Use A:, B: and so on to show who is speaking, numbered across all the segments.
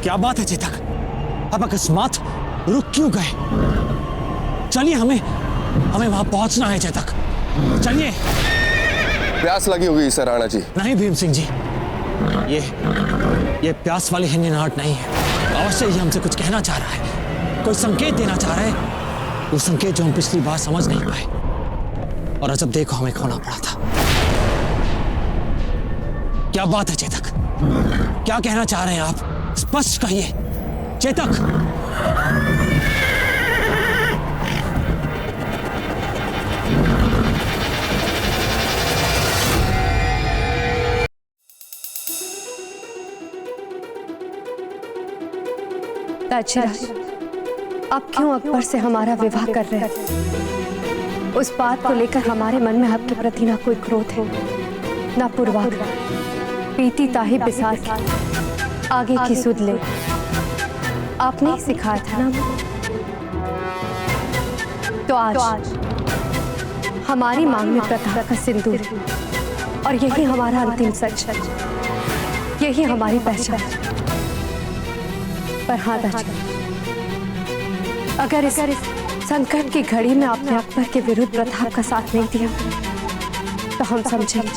A: क्या बात है चेतक, अब अकस्मात रुक क्यों गए? चलिए, हमें वहां पहुंचना है चेतक, चलिए।
B: प्यास लगी होगी सर राणा जी।
A: नहीं भीम सिंह जी, ये प्यास वाली हिन्नहाट नहीं है। अवश्य ही हमसे कुछ कहना चाह रहा है, कोई संकेत देना चाह रहा है, वो संकेत जो हम पिछली बार समझ नहीं पाए और अजब देखो हमें खोना पड़ा था। क्या बात है चेतक, क्या कहना चाह रहे हैं आप? स्पष्ट कहिए चेतक।
C: ताजराज, आप क्यों अकबर से हमारा विवाह कर रहे हैं? उस बात को लेकर हमारे मन में आपके प्रति ना कोई क्रोध है, ना पूर्वाग्रह। पीती ताही बिसार की आगे की सुध ले, आपने ही सिखाया था ना। तो आज हमारी मांग में प्रताप का सिंदूर है और यही हमारा अंतिम सच है, यही हमारी पहचान। पर हाँ ताजराज, अगर इस संकट की घड़ी में आपने अकबर के विरुद्ध प्रताप का साथ नहीं दिया तो हम समझेंगे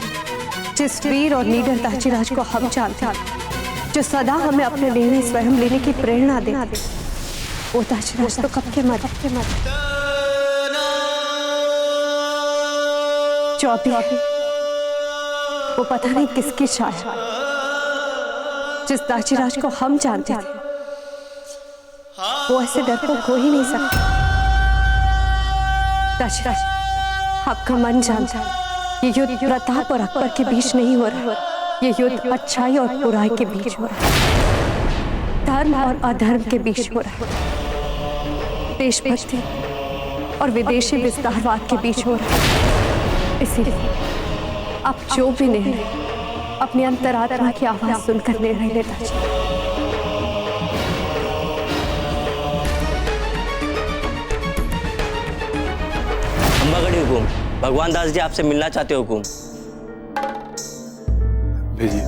C: जिस वीर और लीडर ताजराज को हम जानते हैं, जो सदा हमें अपने निर्णय स्वयं लेने की प्रेरणा दे, वो ताजराज तो कब के मर चौबी, वो पता नहीं किसकी शान। जिस ताजराज को हम जानते थे वो ऐसे डरपोक हो ही नहीं सकता। ताजराज, आपका मन जानता है ये युद्ध प्रताप और अकबर के बीच नहीं हो रहा, ये युद्ध अच्छाई और बुराई के बीच हो रहा है, धर्म और अधर्म के बीच हो रहा है, देशभक्ति और विदेशी विस्तारवाद के बीच हो रहा है। इसीलिए आप जो भी निर्णय अपनी अंतरात्मा की आवाज सुनकर निर्णय लेना चाहिए।
D: अंबागढ़ी हुकुम, भगवान दास जी आपसे मिलना चाहते हो हुकुम।
B: भेजिए।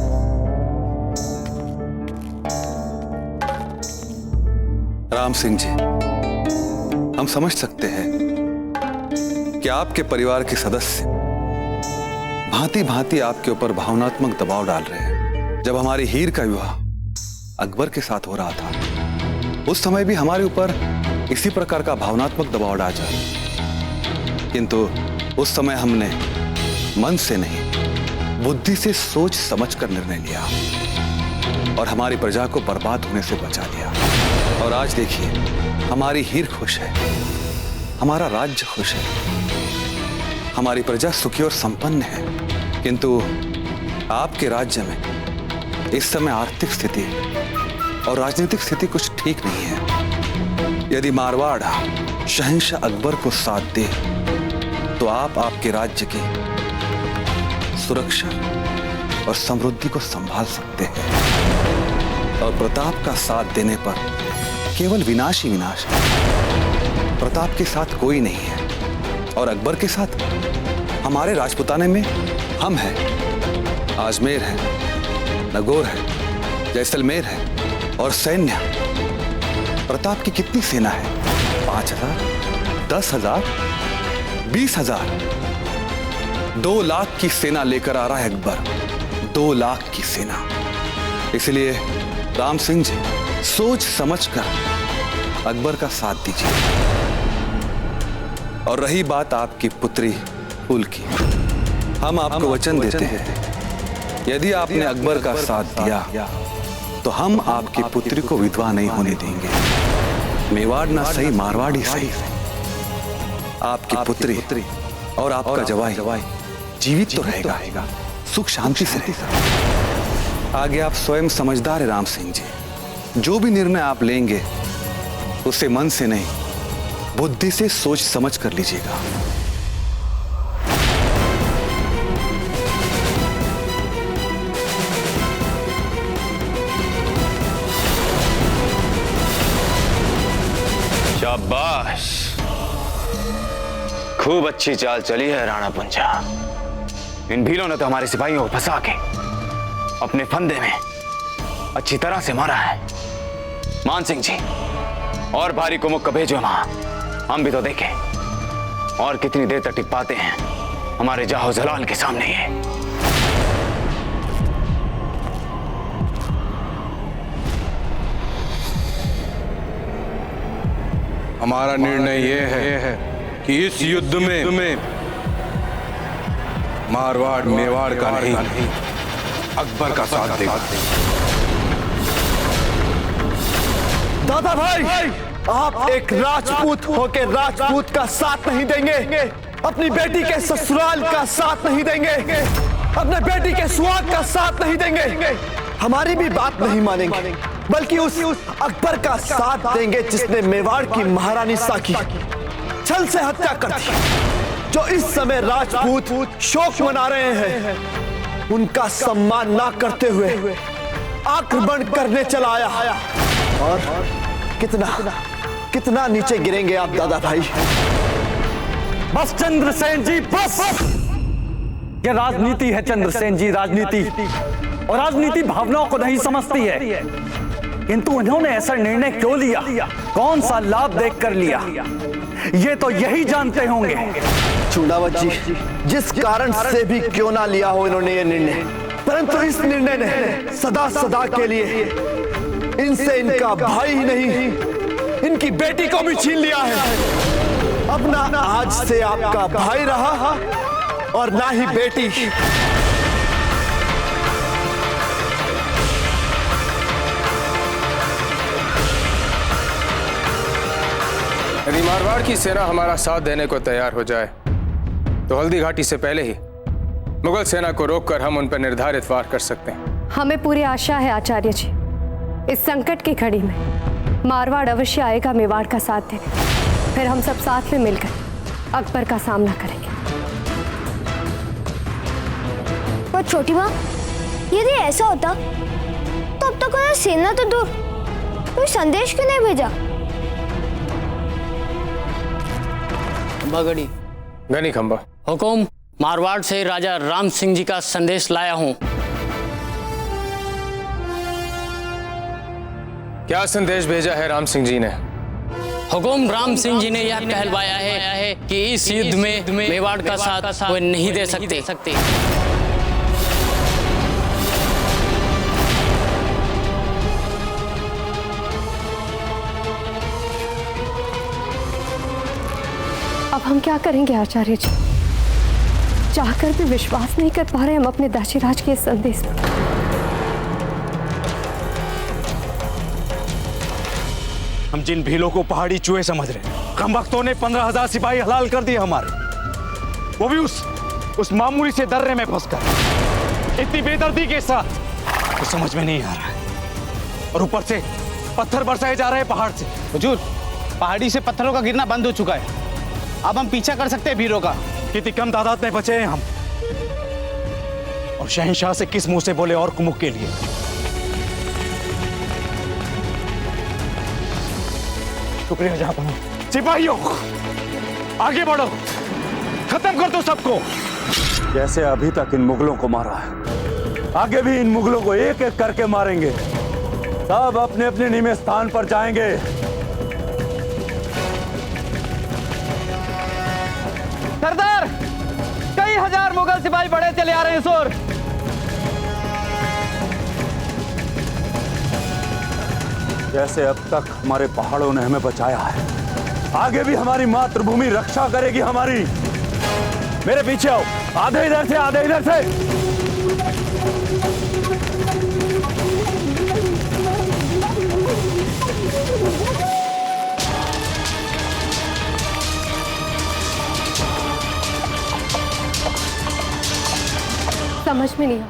E: राम सिंह जी, हम समझ सकते हैं कि आपके परिवार के सदस्य भांति भांति आपके ऊपर भावनात्मक दबाव डाल रहे हैं। जब हमारी हीर का विवाह अकबर के साथ हो रहा था, उस समय भी हमारे ऊपर इसी प्रकार का भावनात्मक दबाव डाला, किंतु उस समय हमने मन से नहीं, बुद्धि से सोच समझकर निर्णय लिया और हमारी प्रजा को बर्बाद होने से बचा लिया। और आज देखिए, हमारी हीर खुश है, हमारा राज्य खुश है, हमारी प्रजा सुखी और संपन्न है। किंतु आपके राज्य में इस समय आर्थिक स्थिति और राजनीतिक स्थिति कुछ ठीक नहीं है। यदि मारवाड़ शहंशाह अकबर को साथ दे तो आप आपके राज्य की सुरक्षा और समृद्धि को संभाल सकते हैं, और प्रताप का साथ देने पर केवल विनाश ही विनाश है। प्रताप के साथ कोई नहीं है और अकबर के साथ हमारे राजपुताने में हम हैं। आजमेर है, नगौर है, जैसलमेर है और सैन्य। प्रताप की कितनी सेना है? 5,000, 10,000, 20,000, 2 लाख की सेना लेकर आ रहा है अकबर, 2 लाख की सेना। इसलिए राम सिंह जी, सोच समझकर अकबर का साथ दीजिए। और रही बात आपकी पुत्री फूल की, हम आपको वचन देते हैं, यदि आपने अकबर का साथ दिया तो हम आपकी पुत्री को विधवा नहीं होने देंगे। मेवाड़ ना सही, मारवाड़ ही सही, आपकी पुत्री और आपका जवाई जीवित तो रहेगा, सुख शांति से रहेगा। आगे आप स्वयं समझदार है राम सिंह जी, जो भी निर्णय आप लेंगे उसे मन से नहीं, बुद्धि से सोच समझ कर लीजिएगा।
F: शाबाश, खूब अच्छी चाल चली है राणा पुंजा। इन भीलों ने तो हमारे सिपाहियों को फंसा के अपने फंदे में अच्छी तरह से मारा है। मान सिंह जी, और भारी कुमुक का भेजो वहां, हम भी तो देखें और कितनी देर तक टिक पाते हैं हमारे जाहो जलाल के सामने ये।
B: हमारा निर्णय ये है कि इस युद्ध में मारवाड़ मेवाड़ का नहीं, अकबर का साथ देगा।
G: दादा भाई, आप एक राजपूत होकर राजपूत का साथ नहीं देंगे, अपनी बेटी के ससुराल का साथ नहीं देंगे, अपने बेटी के सुहाग का साथ नहीं देंगे, हमारी भी बात नहीं मानेंगे, बल्कि उस अकबर का साथ देंगे जिसने मेवाड़ की महारानी साकी छल से हत्या कर दी। जो इस समय राजपूत शोक मना रहे हैं, उनका सम्मान ना करते हुए आक्रमण करने चला आया। और कितना नीचे गिरेंगे आप दादा भाई?
H: बस चंद्रसेन जी, बस। ये राजनीति है चंद्रसेन जी, राजनीति। और राजनीति भावनाओं को नहीं समझती है, किंतु उन्होंने ऐसा निर्णय क्यों लिया, कौन सा लाभ देखकर लिया, ये तो यही जानते होंगे।
G: चूड़ावत जी, जिस कारण से भी क्यों ना लिया हो इन्होंने ये निर्णय, परंतु इस निर्णय ने सदा सदा के लिए इनसे इनका भाई ही नहीं, इनकी बेटी को भी छीन लिया है। अब ना आज से आपका भाई रहा और ना ही बेटी।
B: यदि मारवाड़ की सेना हमारा साथ देने को तैयार हो जाए तो हल्दी घाटी से पहले ही मुगल सेना को रोककर हम उन पर निर्धारित वार कर सकते हैं।
C: हमें पूरी आशा है आचार्य जी, इस संकट की घड़ी में मारवाड़ अवश्य आएगा मेवाड़ का साथ देने। फिर हम सब साथ में मिलकर अकबर का सामना करेंगे।
I: पर छोटी माँ, यदि ऐसा होता तो अब तक उन्हें सेना तो दूर, कोई संदेश क्यों नहीं भेजा?
D: बगड़ी
B: गनी खंबा,
D: हुकुम, मारवाड़ से राजा राम सिंह जी का संदेश लाया हूं।
B: क्या संदेश भेजा है राम सिंह जी ने?
D: हुकुम, राम सिंह जी ने यह कहलवाया है कि इस युद्ध में मेवाड़ का साथ वो नहीं दे सकते।
C: अब हम क्या करेंगे आचार्य जी? चाहकर भी विश्वास नहीं कर पा रहे हम अपने दासीराज के इस संदेश पर।
H: हम जिन भीलों को पहाड़ी चूहे समझ रहे हैं, कम वक्तों ने 15,000 सिपाही हलाल कर दिए हमारे, वो भी उस मामूली से दर्रे में फंसकर, इतनी बेदर्दी के साथ। तो समझ में नहीं आ रहा है। और ऊपर से पत्थर बरसाए जा रहे हैं पहाड़ से।
J: हुजूर, पहाड़ी से पत्थरों का गिरना बंद हो चुका है, अब हम पीछा कर सकते हैं भीलों का।
H: कितनी कम तादाद में बचे हैं हम, और शहंशाह से किस मुंह से बोले और कुमुख के लिए। शुक्रिया जहां। सिपाहियों, आगे बढ़ो, खत्म कर दो सबको। जैसे अभी तक इन मुगलों को मारा है, आगे भी इन मुगलों को एक एक करके मारेंगे। सब अपने अपने नियमित स्थान पर जाएंगे।
J: सरदार, कई हजार मुगल सिपाही बढ़े चले आ रहे हैं सोर।
H: जैसे अब तक हमारे पहाड़ों ने हमें बचाया है, आगे भी हमारी मातृभूमि रक्षा करेगी हमारी। मेरे पीछे आओ, आधे इधर से आधे इधर से।
C: समझ में नहीं आ,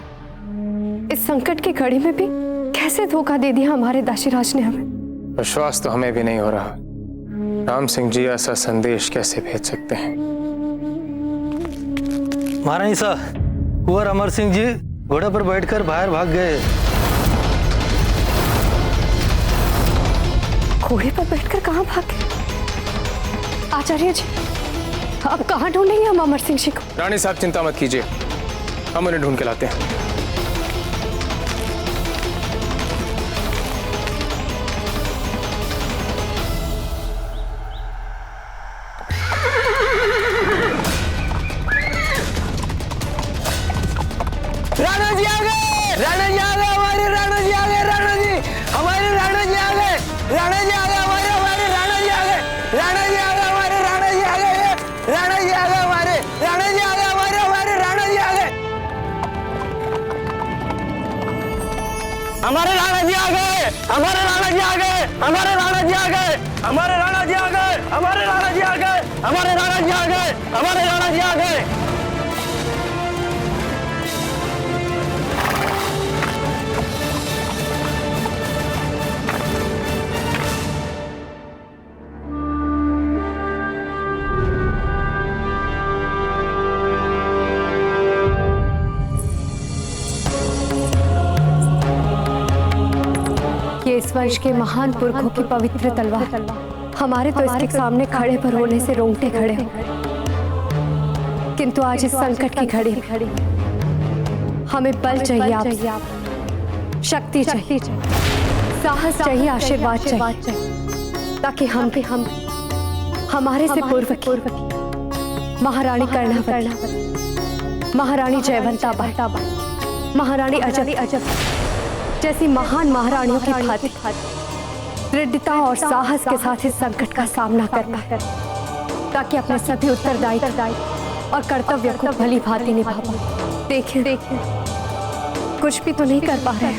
C: इस संकट की घड़ी में भी कैसे धोखा दे दिया हमारे दासीराज ने हमें।
B: विश्वास तो हमें भी नहीं हो रहा, राम सिंह जी ऐसा संदेश कैसे भेज सकते हैं?
K: महारानी साहब, कुंवर अमर सिंह जी घोड़े पर बैठकर बाहर भाग गए।
C: घोड़े पर बैठकर कहाँ भागे? आचार्य जी, अब कहाँ ढूंढेंगे हम अमर सिंह जी को?
B: रानी साहब चिंता मत कीजिए, हम उन्हें ढूंढ के लाते हैं।
G: हमारे राणा जी आ गए, हमारे राणा जी आ गए, हमारे राणा जी आ गए, हमारे राणा जी आ गए, हमारे राणा जी आ गए, हमारे राणा जी आ गए।
C: ये इस वंश के महान पुरखों की पवित्र तलवार हमारे तो इसके सामने खड़े पर होने से रोंगटे खड़े हो गए। किंतु आज इस संकट की घड़ी हमें बल चाहिए आपसे, शक्ति चाहिए, साहस चाहिए, आशीर्वाद चाहिए, ताकि हम हमारे से पूर्व की महारानी कर्णावती, महारानी जयवंता बाई, महारानी अजब जैसी महान महारानियों की भांति दृढ़ता और साहस के साथ इस संकट का सामना कर पाए, ताकि अपने सभी उत्तरदायित्व और कर्तव्य को भली भांति निभा पाए। देखिए कुछ भी तो नहीं कर पा रहे।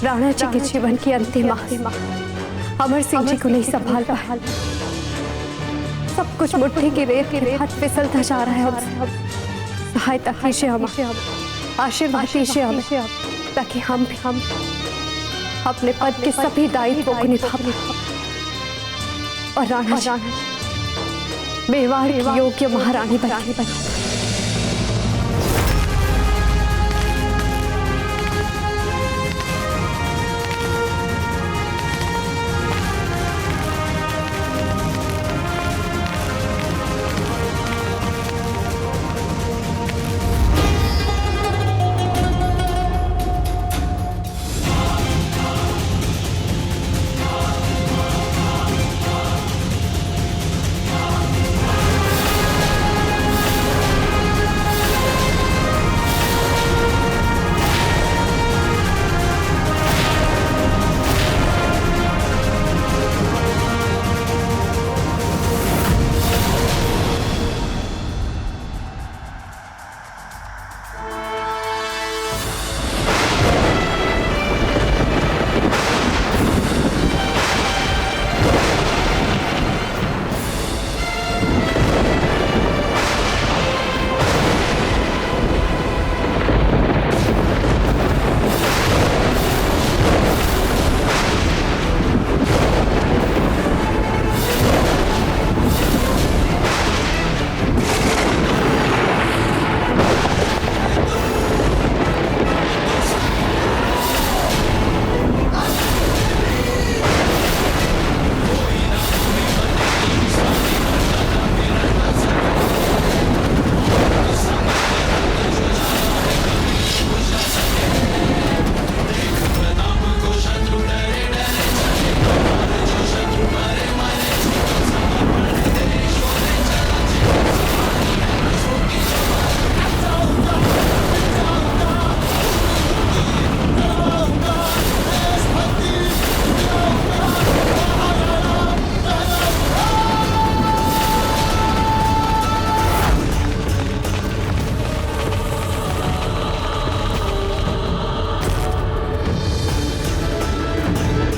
C: राणा जी के जीवन की अंतिम अमर सिंह जी को नहीं संभाल पाए। सब कुछ मुट्ठी की रेत के हाथ फिसलता जा रहा है। सहायता कीजिए हमें, आशीर्वाद कीजिए हमें, ताकि हम अपने पद के सभी दायित्वों को निभा और राणा मेवाड़ की योग्य महारानी बने।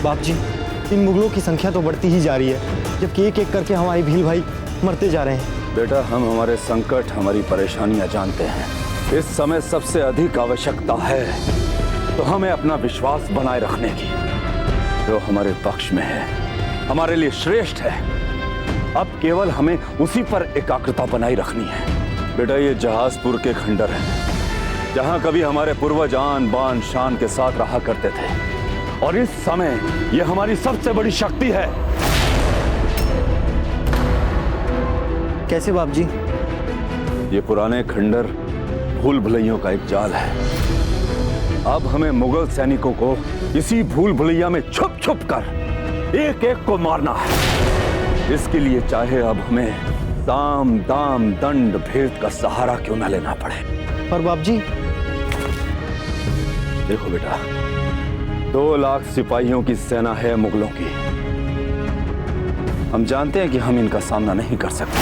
K: बाप जी, इन मुगलों की संख्या तो बढ़ती ही जा रही है, जबकि एक एक करके हमारे भील भाई मरते जा रहे हैं।
F: बेटा, हम हमारे संकट, हमारी परेशानियां जानते हैं। इस समय सबसे अधिक आवश्यकता है तो हमें अपना विश्वास बनाए रखने की, जो हमारे पक्ष में है, हमारे लिए श्रेष्ठ है। अब केवल हमें उसी पर एकाग्रता बनाई रखनी है। बेटा, ये जहाजपुर के खंडर हैं, जहां कभी हमारे पूर्वज आन बान शान के साथ रहा करते थे, और इस समय ये हमारी सबसे बड़ी शक्ति है।
K: कैसे बाप जी?
F: ये पुराने खंडर भूल भुलैयों का एक जाल है। अब हमें मुगल सैनिकों को इसी भूल भुलैया में छुप छुप कर एक एक को मारना है। इसके लिए चाहे अब हमें साम दाम दंड भेद का सहारा क्यों ना लेना पड़े।
K: पर बाप जी,
F: देखो बेटा, 2 लाख सिपाहियों की सेना है मुगलों की। हम जानते हैं कि हम इनका सामना नहीं कर सकते,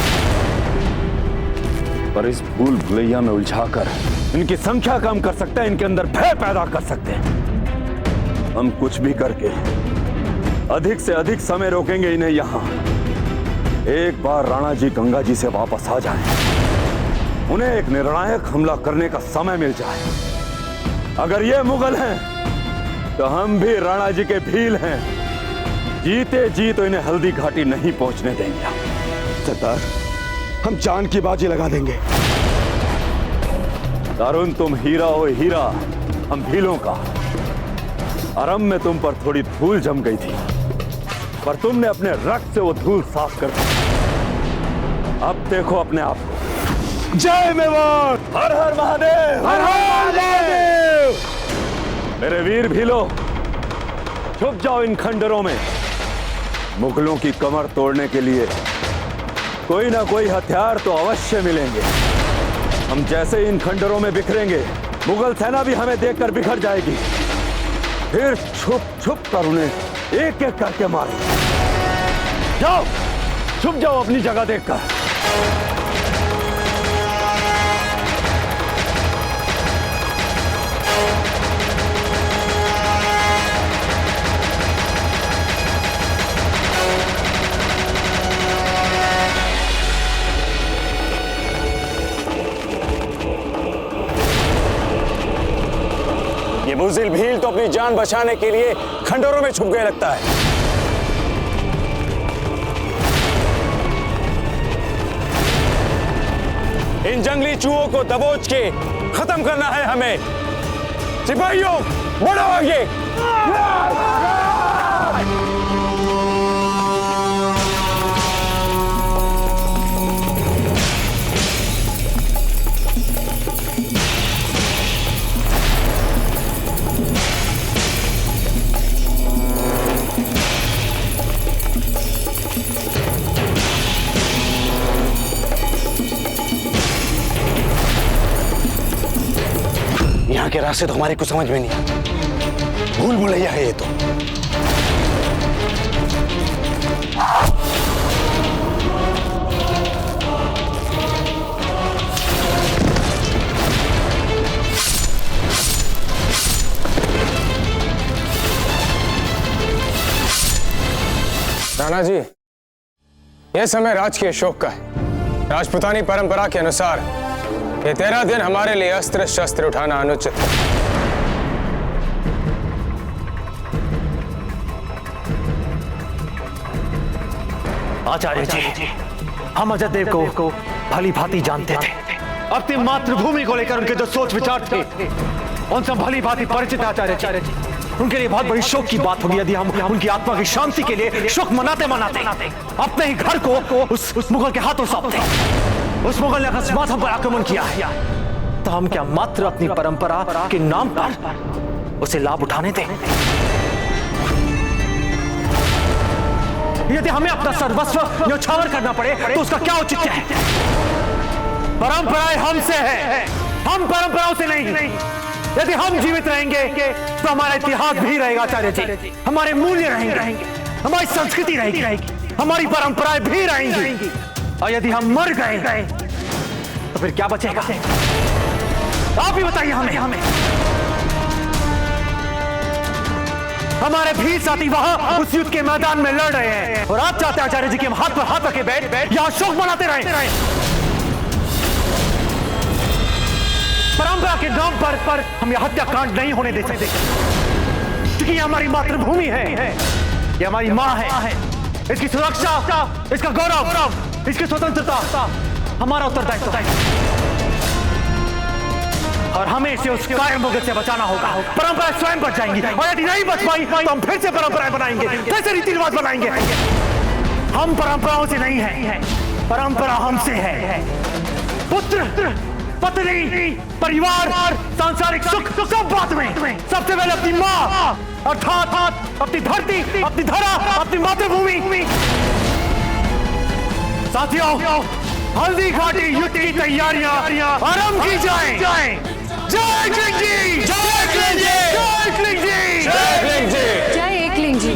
F: पर इस भूल भुलैया में उलझाकर इनकी संख्या कम कर सकते हैं, इनके अंदर भय पैदा कर सकते हैं। हम कुछ भी करके अधिक से अधिक समय रोकेंगे इन्हें यहां। एक बार राणा जी गंगा जी से वापस आ जाएं, उन्हें एक निर्णायक हमला करने का समय मिल जाए। अगर ये मुगल हैं तो हम भी राणा जी के भील हैं। जीते जी तो इन्हें हल्दी घाटी नहीं पहुंचने देंगे।
G: सरदार, हम जान की बाजी लगा देंगे।
F: तरुण, तुम हीरा हो हीरा, हम भीलों का। अरम में तुम पर थोड़ी धूल जम गई थी, पर तुमने अपने रक्त से वो धूल साफ कर दी। अब देखो अपने आप को।
G: जय मेवाड़!
F: हर हर महादेव!
G: हर हर महादेव!
F: मेरे वीर भीलो, छुप जाओ इन खंडरों में। मुगलों की कमर तोड़ने के लिए कोई ना कोई हथियार तो अवश्य मिलेंगे। हम जैसे इन खंडरों में बिखरेंगे, मुगल सेना भी हमें देखकर बिखर जाएगी। फिर छुप छुप कर उन्हें एक एक करके मारेंगे। जाओ, छुप जाओ अपनी जगह देखकर।
L: ये बुज़दिल भील तो अपनी जान बचाने के लिए खंडरों में छुप गए लगता है। इन जंगली चूहों को दबोच के खत्म करना है हमें। सिपाहियों, बढ़ो आगे।
K: यहाँ के रास्ते तो हमारे कुछ समझ में नहीं आते। भूल भुलैया है ये तो।
B: राणा जी, यह समय राजकीय शोक का है। राजपुतानी परंपरा के अनुसार ये 13 दिन हमारे लिए अस्त्र शस्त्र उठाना अनुचित है।
H: आचार्य जी, हम अजयदेव को भली भांति जानते थे। अपनी मातृभूमि को लेकर उनके जो सोच विचार थे, उनसे भली भांति परिचित आचार्य जी। उनके लिए बहुत बड़ी शोक की बात होगी यदि हम उनकी आत्मा की शांति के लिए शोक मनाते मनाते अपने ही घर को उस मुगल के हाथों सौंपते। उस मुगल ने अकस्मात हम पर आक्रमण किया है, तो हम क्या मात्र अपनी परंपरा के नाम पर उसे लाभ उठाने दें? यदि हमें अपना सर्वस्व न्यौछावर करना पड़े तो उसका क्या औचित्य है? परंपराएं हमसे है, हम परंपराओं से नहीं। यदि हम जीवित रहेंगे तो हमारा इतिहास भी रहेगा आचार्य जी, हमारे मूल्य रहेंगे, हमारी संस्कृति रहेगी, हमारी परंपराएं भी रहेंगी। और यदि हम मर गए तो फिर क्या बचेगा? आप ही बताइए हमें। हमारे भील साथी वहां उस युद्ध के मैदान में लड़ रहे हैं और आप चाहते हैं आचार्य जी कि हम हाथ पर हाथ रखे बैठ यहां शोक मनाते रहें। परंपरा के नाम पर हम यह हत्याकांड नहीं होने दे सकते, क्योंकि ये हमारी मातृभूमि है, ये हमारी मां है। इसकी सुरक्षा, इसका गौरव, इसकी स्वतंत्रता हमारा उत्तरदायित्व है और हमें इसे उस कायर मुगल से बचाना होगा। परंपराएं स्वयं बच जाएंगी और यदि नहीं बच पाई तो हम फिर से परंपराएं बनाएंगे, फिर से रीति रिवाज बनाएंगे। हम परंपराओं से नहीं है, परंपरा हमसे है। पुत्र, पत्नी, परिवार, सांसारिक सुख सब बात में सबसे पहले अपनी माँ अर्थात अपनी धरती, अपनी धरा, अपनी मातृभूमि। साथियों, हल्दी घाटी युद्ध की तैयारियां आरंभ की जाएं। जय एकलिंग जी! जय एकलिंग जी! जय एकलिंग जी! जय एकलिंग जी!
C: जय एकलिंग जी!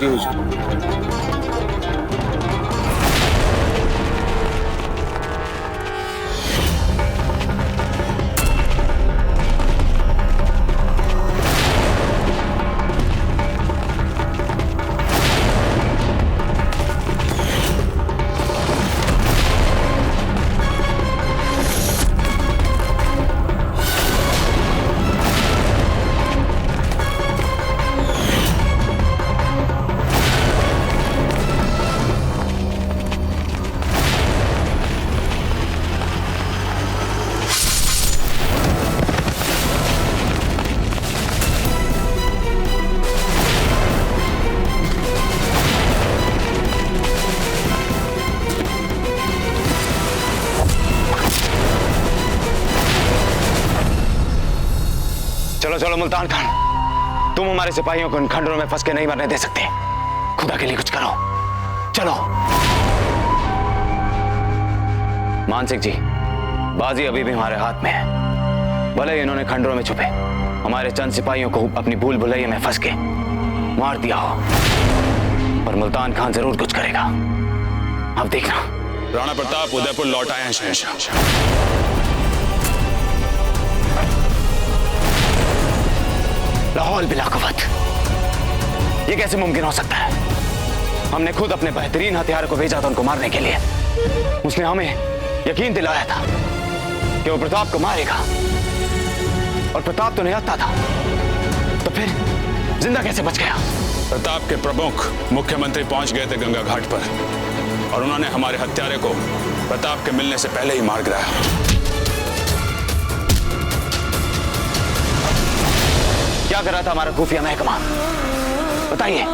B: जी हुजूर।
M: चलो चलो मुल्तान खान, तुम हमारे सिपाहियों को इन खंडरों में फंस के नहीं मरने दे सकते। खुदा के लिए कुछ करो, चलो। मान सिंह जी, बाजी अभी भी हमारे हाथ में है। भले ही इन्होंने खंडरों में छुपे हमारे चंद सिपाहियों को अपनी भूल भुलैया में फंस के मार दिया हो, पर मुल्तान खान जरूर कुछ करेगा। अब देखना।
L: राणा प्रताप उदयपुर लौट आए हैं शहंशाह।
M: लाहौल बिला कुव्वत, ये कैसे मुमकिन हो सकता है? हमने खुद अपने बेहतरीन हथियार को भेजा था उनको मारने के लिए। उसने हमें यकीन दिलाया था कि वो प्रताप को मारेगा, और प्रताप तो निहत्था था, तो फिर जिंदा कैसे बच गया?
L: प्रताप के प्रमुख मुख्यमंत्री पहुंच गए थे गंगा घाट पर, और उन्होंने हमारे हत्यारे को प्रताप के मिलने से पहले ही मार गिराया।
M: क्या कर रहा था हमारा खुफिया महकमा? बताइए।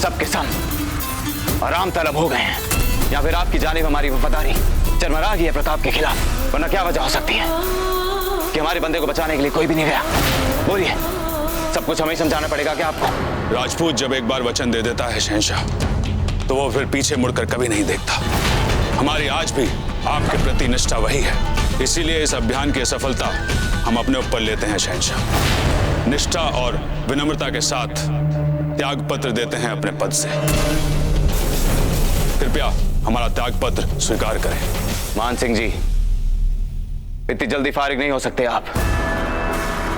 M: सबके सब आराम तलब हो गए हैं, या फिर आपकी जानिब हमारी वफादारी चरमरा गई है प्रताप के खिलाफ? वरना क्या वजह हो सकती है कि हमारे बंदे को बचाने के लिए कोई भी नहीं गया? बोलिए, सब कुछ हमें समझाना पड़ेगा क्या आपको?
L: राजपूत जब एक बार वचन दे देता है शहंशाह, तो वो फिर पीछे मुड़कर कभी नहीं देखता। हमारी आज भी आपके प्रति निष्ठा वही है, इसीलिए इस अभियान की सफलता हम अपने ऊपर लेते हैं शहंशाह। निष्ठा और विनम्रता के साथ त्याग पत्र देते हैं अपने पद से। कृपया हमारा त्याग पत्र स्वीकार करें।
M: मान सिंह जी, इतनी जल्दी फारिग नहीं हो सकते आप।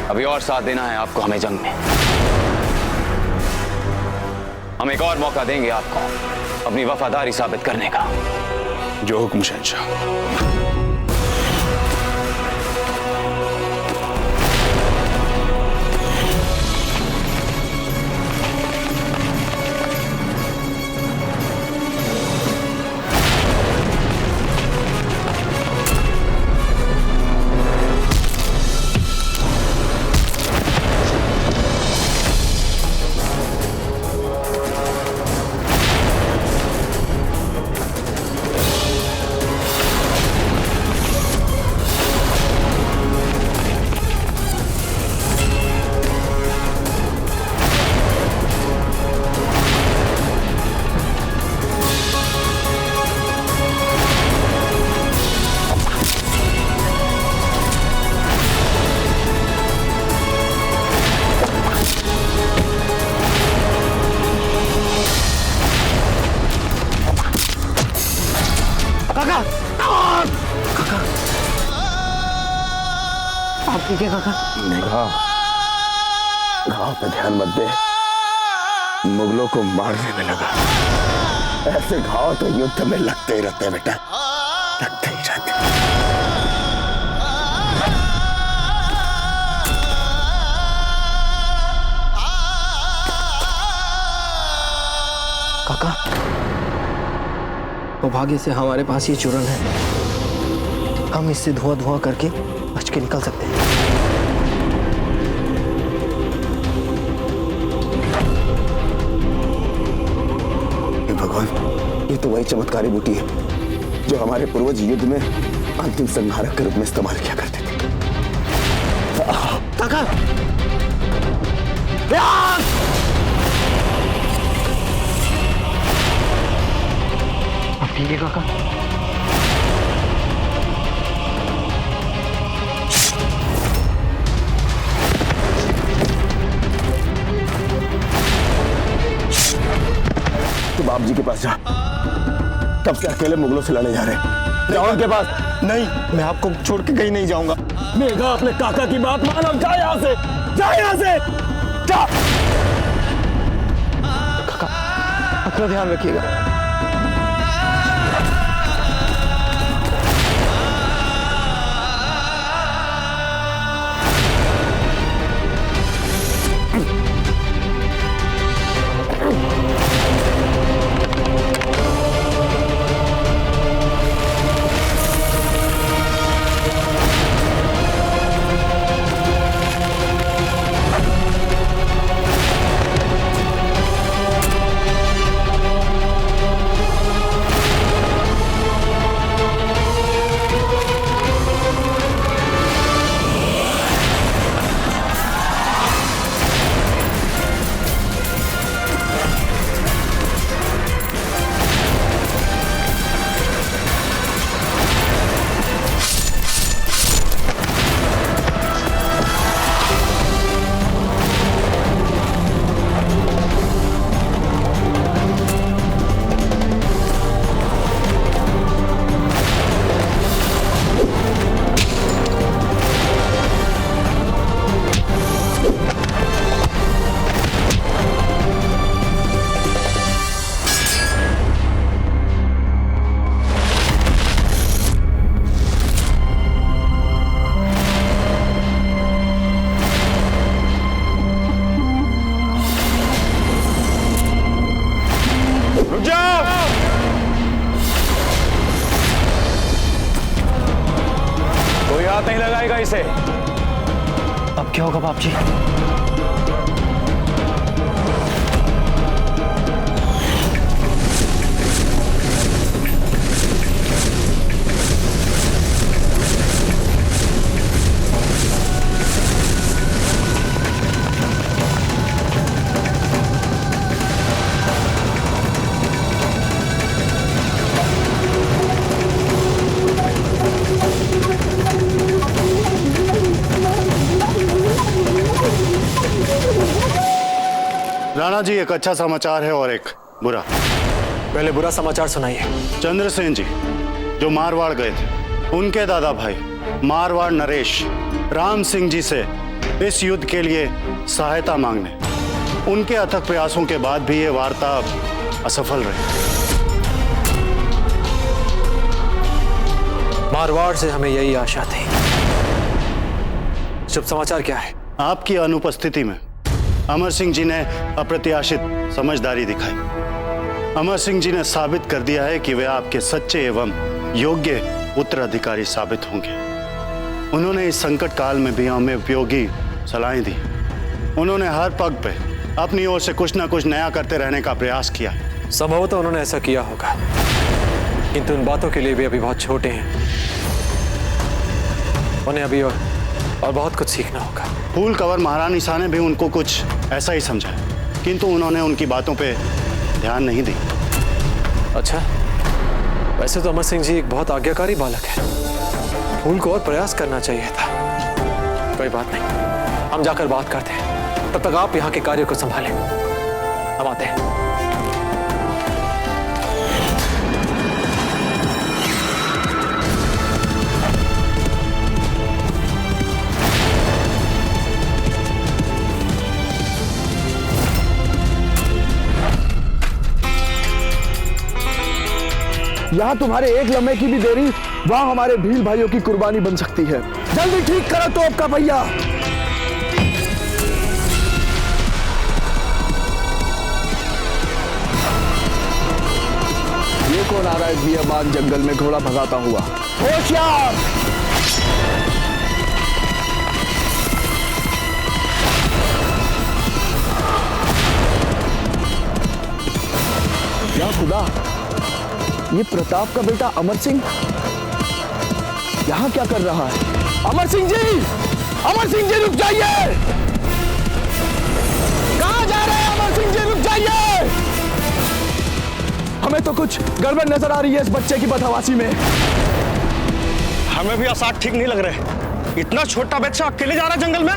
M: अभी और साथ देना है आपको हमें जंग में। हम एक और मौका देंगे आपको अपनी वफादारी साबित करने का।
L: जो हुक्म शहंशाह।
G: आप ठीक है काका? घाव पे ध्यान मत दे, मुगलों को मारने में लगा। ऐसे घाव तो युद्ध में लगते ही रहते हैं बेटा, लगते ही रहते।
K: काका, तो भाग्य से हमारे पास ये चूरन है, हम इससे धुआं धुआं करके बच के निकल सकते हैं।
G: भगवान, ये तो वही चमत्कारी बूटी है जो हमारे पूर्वज युद्ध में अंतिम संहारक के रूप में इस्तेमाल किया करते थे।
K: काका, अब ठीक है काका?
G: बाप जी के पास जा। कब से अकेले मुगलों से लड़ने जा रहे हैं। जाओ उनके पास।
K: नहीं, मैं आपको छोड़ के कहीं नहीं जाऊंगा।
G: मेघा, अपने काका की बात मान और जा यहाँ से, जा यहाँ से, जा।
K: काका, अपना ध्यान रखिएगा।
F: नहीं लगाएगा इसे।
K: अब क्या होगा बाप जी?
N: राणा जी, एक अच्छा समाचार है और एक बुरा।
K: पहले बुरा समाचार सुनाइए।
N: चंद्रसेन जी जो मारवाड़ गए थे, उनके दादा भाई मारवाड़ नरेश राम सिंह जी से इस युद्ध के लिए सहायता मांगने, उनके अथक प्रयासों के बाद भी ये वार्ता असफल रही।
K: मारवाड़ से हमें यही आशा थी। शुभ समाचार क्या है?
N: आपकी अनुपस्थिति में अमर सिंह जी ने अप्रत्याशित समझदारी दिखाई। अमर सिंह जी ने साबित कर दिया है कि वे आपके सच्चे एवं योग्य उत्तराधिकारी साबित होंगे। उन्होंने इस संकट काल में भी हमें उपयोगी सलाहें दी। उन्होंने हर पग पे अपनी ओर से कुछ ना कुछ नया करते रहने का प्रयास किया।
K: संभवतः उन्होंने ऐसा किया होगा, किंतु उन बातों के लिए भी अभी बहुत छोटे हैं। उन्हें अभी और बहुत कुछ सीखना होगा।
N: फूल कंवर महारानी शाह ने भी उनको कुछ ऐसा ही समझा, किंतु उन्होंने उनकी बातों पे ध्यान नहीं दी।
K: अच्छा, वैसे तो अमर सिंह जी एक बहुत आज्ञाकारी बालक है। फूल को और प्रयास करना चाहिए था। कोई बात नहीं, हम जाकर बात करते हैं। तब तक आप यहाँ के कार्य को संभालें, हम आते हैं।
G: यहाँ तुम्हारे एक लम्हे की भी देरी वहां हमारे भील भाइयों की कुर्बानी बन सकती है। जल्दी ठीक करो तोप का भैया। ये कौन आ रहा है बियाबान जंगल में घोड़ा भगाता हुआ? होशियार! क्या खुदा, ये प्रताप का बेटा अमर सिंह यहाँ क्या कर रहा है? अमर सिंह जी! अमर सिंह जी रुक जाइए! कहाँ जा रहे हैं अमर सिंह जी? रुक जाइए! हमें तो कुछ गड़बड़ नजर आ रही है इस बच्चे की बदहवासी में।
K: हमें भी आसार ठीक नहीं लग रहे। इतना छोटा बच्चा अकेले जा रहा है जंगल में।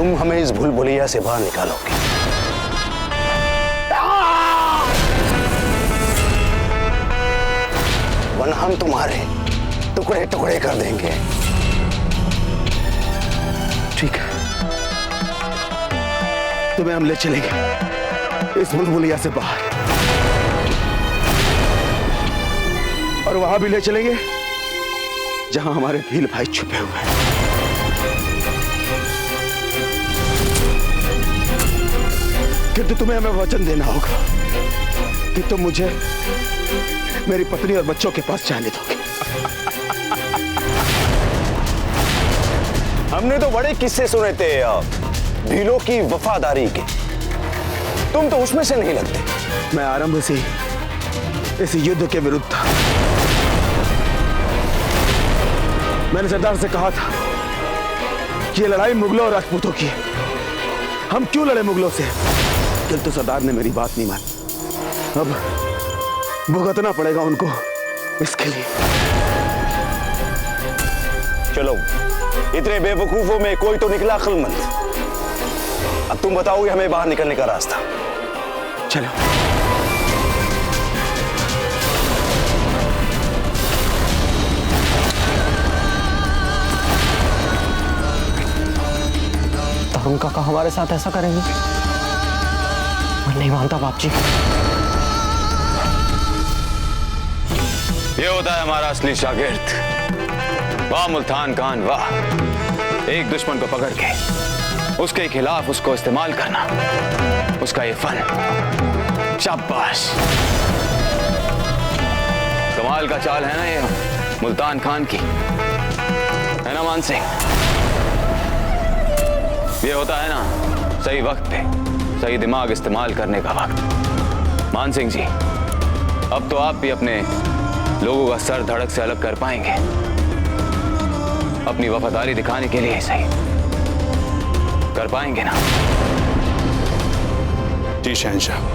N: तुम हमें इस भूल भुलैया से बाहर निकालोगे। वरना हम तुम्हारे टुकड़े टुकड़े कर देंगे। ठीक है, तुम्हें हम ले चलेंगे इस भूल-भुलैया से बाहर, और वहां भी ले चलेंगे जहां हमारे भील भाई छुपे हुए हैं। किंतु तुम्हें हमें वचन देना होगा कि तुम मुझे मेरी पत्नी और बच्चों के पास जाने दोगे। हमने तो बड़े किस्से सुने थे भीलों की वफादारी के, तुम तो उसमें से नहीं लगते। मैं आरंभ से इस युद्ध के विरुद्ध था। मैंने सरदार से कहा था कि ये लड़ाई मुगलों और राजपूतों की है, हम क्यों लड़े मुगलों से, किंतु सरदार ने मेरी बात नहीं मानी। अब भुगतना पड़ेगा उनको इसके लिए। चलो, इतने बेवकूफों में कोई तो निकला अक्लमंद। अब तुम बताओगे हमें बाहर निकलने का रास्ता। चलो।
A: तरुण काका हमारे साथ ऐसा करेंगे? मैं नहीं मानता बाप जी।
M: ये होता है हमारा असली शागिर्द। वाह मुल्तान खान वाह, एक दुश्मन को पकड़ के उसके खिलाफ उसको इस्तेमाल करना, उसका ये फन, शाबाश। कमाल का चाल है ना ये मुल्तान खान की, है ना मान सिंह? ये होता है ना सही वक्त पे सही दिमाग इस्तेमाल करने का वक्त। मान सिंह जी, अब तो आप भी अपने लोगों का सर धड़क से अलग कर पाएंगे, अपनी वफादारी दिखाने के लिए सही कर पाएंगे ना?
L: जी शहंशाह।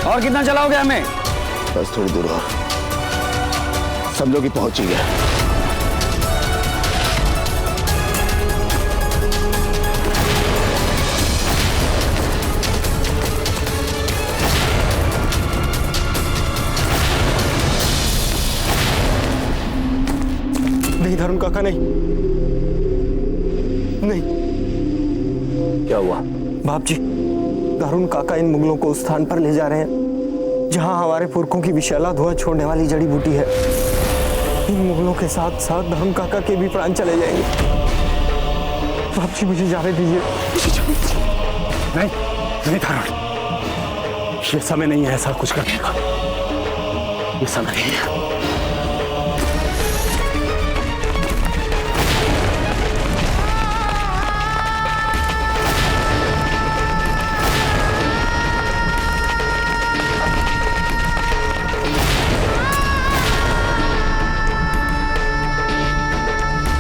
J: और कितना चलाओगे हमें?
N: बस थोड़ी दूर और, समझो कि पहुंच ही गया।
G: नहीं धर्म काका, नहीं नहीं।
N: क्या हुआ?
G: बाप जी, दारुण काका इन मुगलों को उस स्थान पर ले जा रहे हैं जहां हमारे पुरखों की विशाला धुआं छोड़ने वाली जड़ी बूटी है। इन मुगलों के साथ साथ दारुण काका के भी प्राण चले जाएंगे। बाप जी मुझे जाने दीजिए।
N: नहीं नहीं दारुण, ये समय नहीं है ऐसा कुछ करने का, ये समय नहीं है।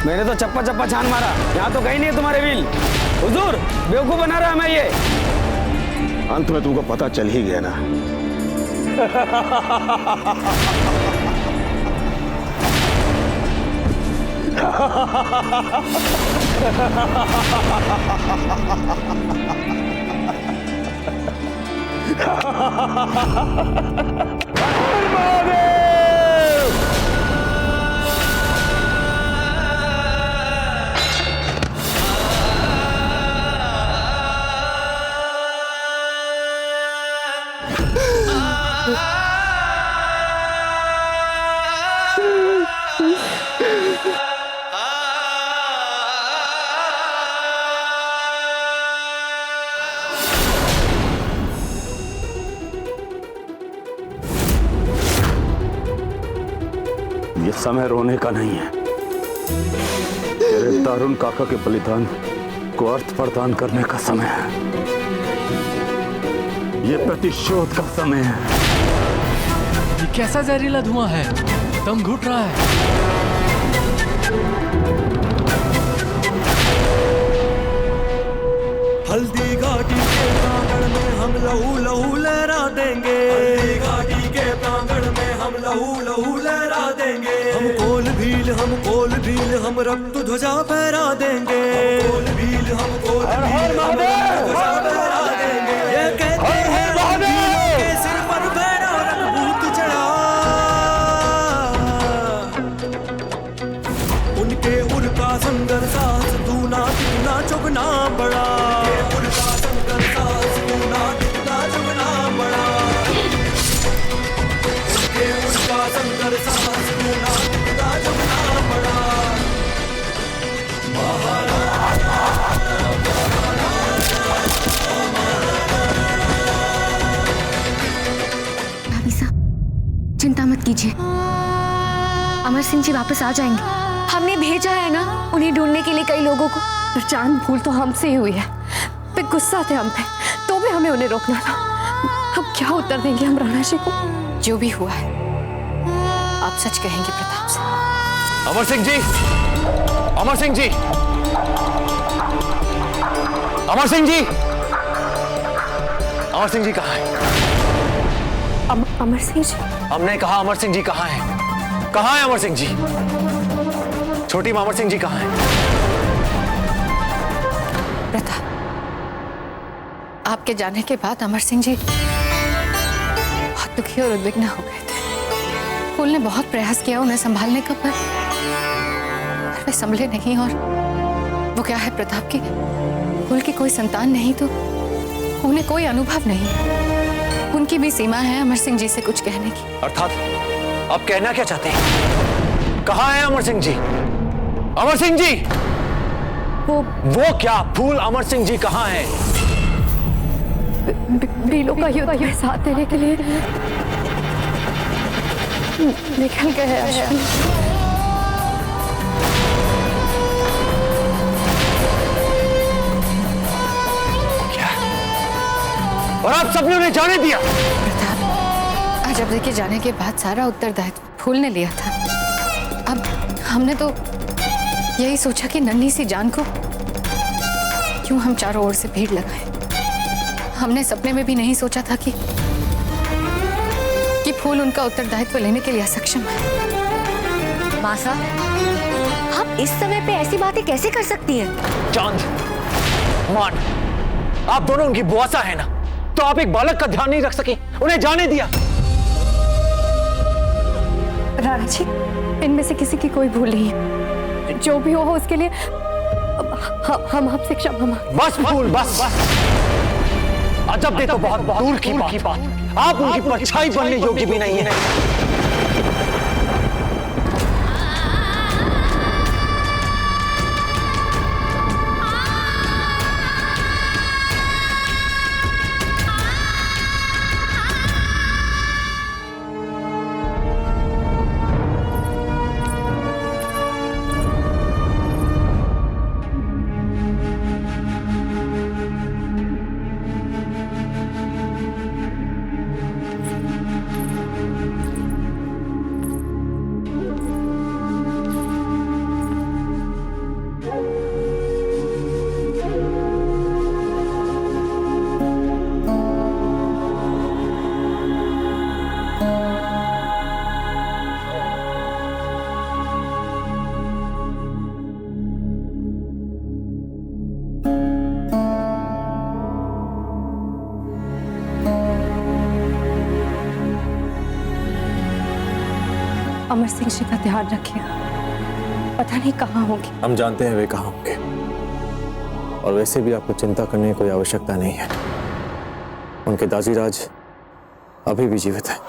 J: मैंने तो चप्पा चप्पा छान मारा, यहाँ तो कहीं नहीं है तुम्हारे व्हील। हुजूर, बेवकूफ बना रहा है मैं ये।
N: अंत में तुमको पता चल ही गया ना।
F: ये समय रोने का नहीं है। तेरे दारुण काका के बलिदान को अर्थ प्रदान करने का समय है। ये प्रतिशोध का समय है।
K: ये कैसा जहरीला धुआं है? दम घुट रहा है।
O: हल्दी घाटी के प्रांगण में हम लहू लहू लहरा देंगे। हल्दी घाटी के प्रांगण में हम लहू लहू लहरा देंगे। हम कोल भील हम रक्त ध्वजा फहरा देंगे। हम कोल भील ध्वजा फहरा देंगे। ये कहते हैं के सिर पर भैरव रंगभूत चढ़ा। उनके उर का सुंदर सास दूना तीना चुगना बड़ा।
P: चिंता मत कीजिए, अमर सिंह जी वापस आ जाएंगे। हमने भेजा है ना उन्हें ढूंढने के लिए कई लोगों को।
C: जान भूल तो हमसे ही हुई है, पे गुस्सा थे हम पे, तो भी हमें उन्हें रोकना था। हम क्या उत्तर देंगे हम राणा जी को?
P: जो भी हुआ है आप सच कहेंगे प्रताप से।
K: अमर सिंह जी, अमर सिंह जी, अमर सिंह जी, अमर सिंह जी कहाँ है?
C: अमर सिंह जी?
K: हमने कहा अमर सिंह जी कहाँ हैं? कहाँ है अमर सिंह जी? छोटी मां, अमर सिंह जी कहाँ हैं?
P: प्रताप, आपके जाने के बाद अमर सिंह जी बहुत दुखी और उद्विग्न हो गए थे। फूल ने बहुत प्रयास किया उन्हें संभालने का, पर वे संभले नहीं। और वो क्या है प्रताप की फूल की कोई संतान नहीं, तो उन्हें कोई अनुभव नहीं। उनकी भी सीमा है अमर सिंह जी से कुछ कहने की।
K: अर्थात आप कहना क्या चाहते हैं? कहाँ है अमर सिंह जी? अमर सिंह जी! वो क्या? फूल अमर सिंह जी कहाँ हैं?
C: बीलों का युद्ध में साथ देने के लिए निकल गए अश्विनी।
K: और आप सबने उन्हें जाने दिया?
P: प्रताप, अजब के जाने के बाद सारा उत्तरदायित्व फूल ने लिया था। अब हमने तो यही सोचा कि नन्ही सी जान को क्यों हम चारों ओर से भीड़ लगाए। हमने सपने में भी नहीं सोचा था कि फूल उनका उत्तरदायित्व लेने के लिए असक्षम है।
I: मासा, आप इस समय पे ऐसी बातें कैसे कर सकती हैं?
K: चांद, मान, आप दोनों उनकी बुआसा है ना, तो आप एक बालक का ध्यान नहीं रख सके, उन्हें जाने दिया।
C: राणा जी, इनमें से किसी की कोई भूल नहीं है। जो भी हो उसके लिए हम आपसे क्षमा मांगते।
K: बस फूल, बस। अजब दे तो बहुत दूर की बात। आप उनकी परछाई बनने योग्य भी नहीं है।
C: अमर सिंह जी का ध्यान रखिएगा, पता नहीं कहाँ होंगे।
K: हम जानते हैं वे कहाँ होंगे, और वैसे भी आपको चिंता करने की कोई आवश्यकता नहीं है। उनके दाजीराज अभी भी जीवित हैं।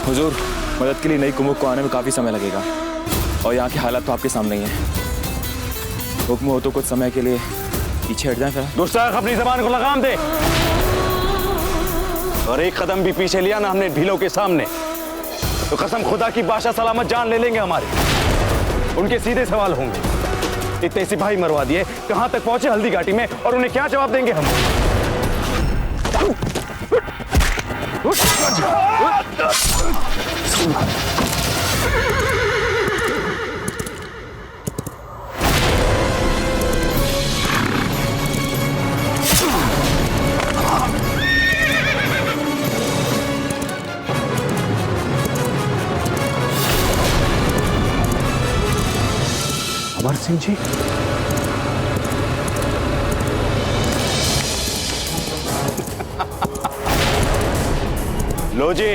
Q: हुजूर, मदद के लिए नई कुमुक को आने में काफी समय लगेगा और यहाँ के हालात तो आपके सामने ही हैं। हुक्म हो तो कुछ समय के लिए पीछे हट जाएं फिर।
F: गुस्ताख, अपनी जबान को लगाम दे। और एक कदम भी पीछे लिया ना हमने भीलों के सामने तो कसम खुदा की बादशाह सलामत जान ले लेंगे हमारे। उनके सीधे सवाल होंगे, इतने सिपाही मरवा दिए, कहां तक पहुंचे हल्दी घाटी में, और उन्हें क्या जवाब देंगे हम? अमर सिंह जी, लो जी,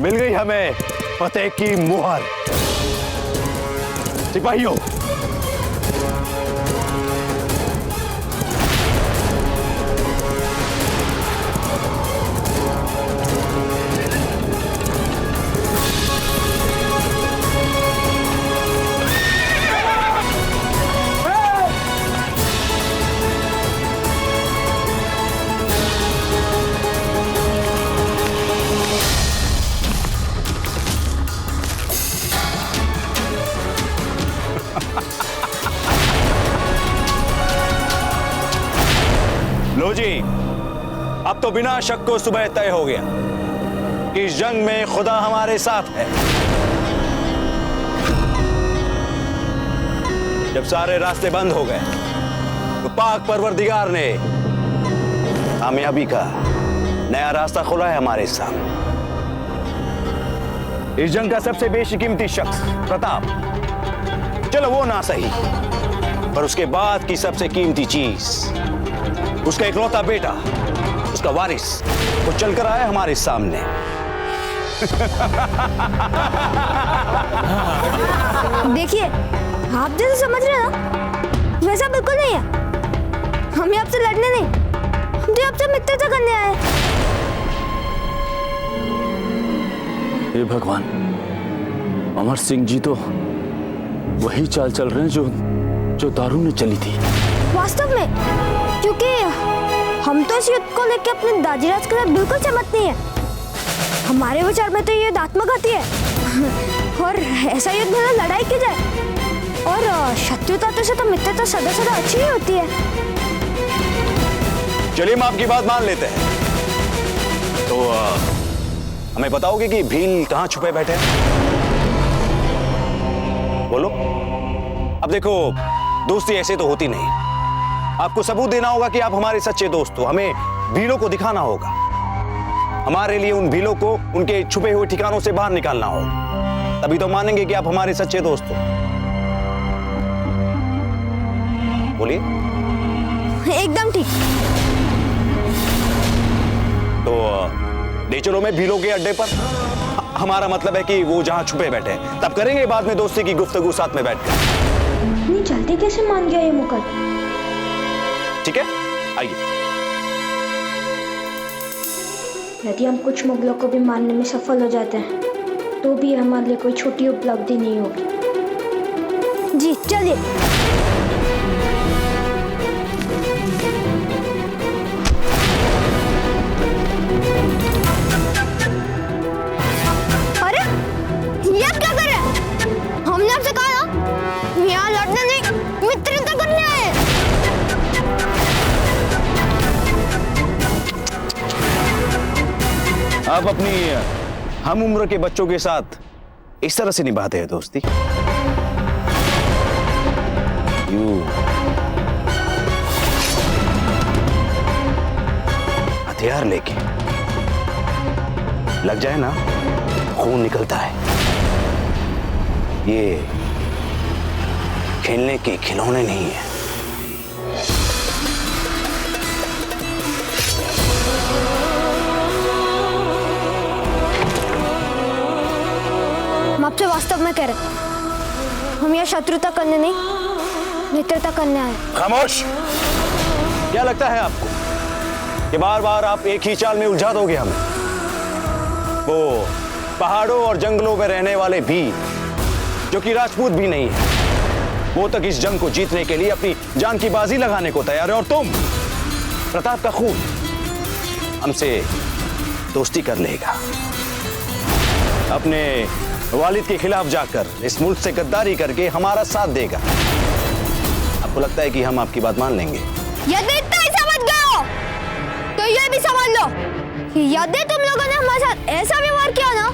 F: मिल गई हमें फतेह की मुहर। सिपाहियों, लो जी, अब तो बिना शक को सुबह तय हो गया कि इस जंग में खुदा हमारे साथ है। जब सारे रास्ते बंद हो गए तो पाक परवरदिगार ने कामयाबी का नया रास्ता खोला है हमारे सामने। इस जंग का सबसे बेशकीमती शख्स प्रताप, चलो वो ना सही, पर उसके बाद की सबसे कीमती चीज उसका इकलौता बेटा, उसका वारिस, वो चलकर आया हमारे सामने।
I: देखिए, आप जैसे समझ रहे हैं ना, वैसा बिल्कुल नहीं है। हम आपसे लड़ने नहीं, हम तो आपसे मित्रता करने आए।
F: हे भगवान, अमर सिंह जी तो वही चाल चल रहे हैं जो दारू ने चली थी।
I: वास्तव में, क्योंकि हम तो इस युद्ध को लेकर अपने दादीराज के साथ बिल्कुल सहमत नहीं है। हमारे विचार में तो ये युद्ध आत्मघाती है और ऐसा युद्ध बिना लड़ाई की जाए और शत्रुता से तो मित्रता सदा सदा अच्छी ही होती है।
F: चलिए, हम आपकी बात मान लेते हैं। तो हमें बताओगे कि भील कहाँ छुपे बैठे हैं? बोलो। अब देखो, दोस्ती ऐसे तो होती नहीं। आपको सबूत देना होगा कि आप हमारे सच्चे दोस्त हो। हमें भीलों को दिखाना होगा। हमारे लिए उन भीलों को उनके छुपे हुए ठिकानों से बाहर निकालना होगा, तभी तो मानेंगे कि आप हमारे सच्चे दोस्त हो। बोलिए।
I: एकदम ठीक।
F: तो ले चलो मैं भीलों के अड्डे पर। हमारा मतलब है कि वो जहां छुपे बैठे, तब करेंगे बाद में दोस्ती की गुफ्तगू साथ में बैठकर।
I: इतनी जल्दी कैसे मान गया ये मुकद्दर?
F: ठीक है, आइए।
I: यदि हम कुछ मुगलों को भी मारने में सफल हो जाते हैं तो भी हमारे लिए कोई छोटी उपलब्धि नहीं होगी। जी चलिए। अरे, ये आप क्या कर रहे हैं? हमने आपसे कहा ना, यहाँ लड़ने नहीं, मित्रता करने आए।
F: आप अपनी हम उम्र के बच्चों के साथ इस तरह से निभाते हैं दोस्ती? हथियार लेके लग जाए ना, खून निकलता है। ये खेलने के खिलौने नहीं है।
I: हम आपसे वास्तव में कह रहे, हम यहाँ शत्रुता करने नहीं, मित्रता करने आए।
F: खामोश। क्या लगता है आपको कि बार बार आप एक ही चाल में उलझा दोगे हमें? वो
M: पहाड़ों और जंगलों में रहने वाले वीर, जो कि राजपूत भी नहीं है, वो तक इस जंग को जीतने के लिए अपनी जान की बाजी लगाने को तैयार है। और तुम, प्रताप का खून हमसे दोस्ती कर लेगा, अपने वालिद के खिलाफ जाकर इस मुल्क से गद्दारी करके हमारा साथ देगा। आपको लगता है कि हम आपकी बात मान लेंगे?
I: यदि इतना ही समझ गए हो तो ये भी समझ लो कि यदि तुम लोगों ने हमारे साथ ऐसा व्यवहार किया ना,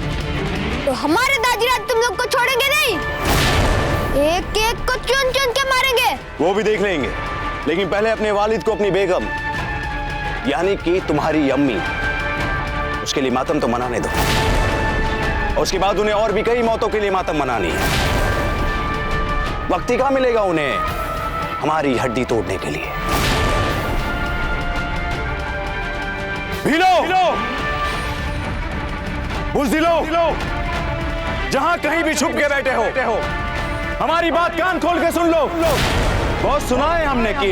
I: तो हमारे दाजीराज तुम लोग को छोड़ेंगे नहीं, एक एक को चुन चुन के मारेंगे।
M: वो भी देख लेंगे, लेकिन पहले अपने वालिद को अपनी बेगम यानी कि तुम्हारी अम्मी, उसके लिए मातम तो मनाने दो, और उसके बाद उन्हें और भी कई मौतों के लिए मातम मनानी है। वक्त ही कहाँ मिलेगा उन्हें हमारी हड्डी तोड़ने के लिए। भीलो, बुज़दिलो, जहां कहीं भी छुप के बैठे हो, हमारी बात कान खोल के सुन लो। बहुत सुना है हमने कि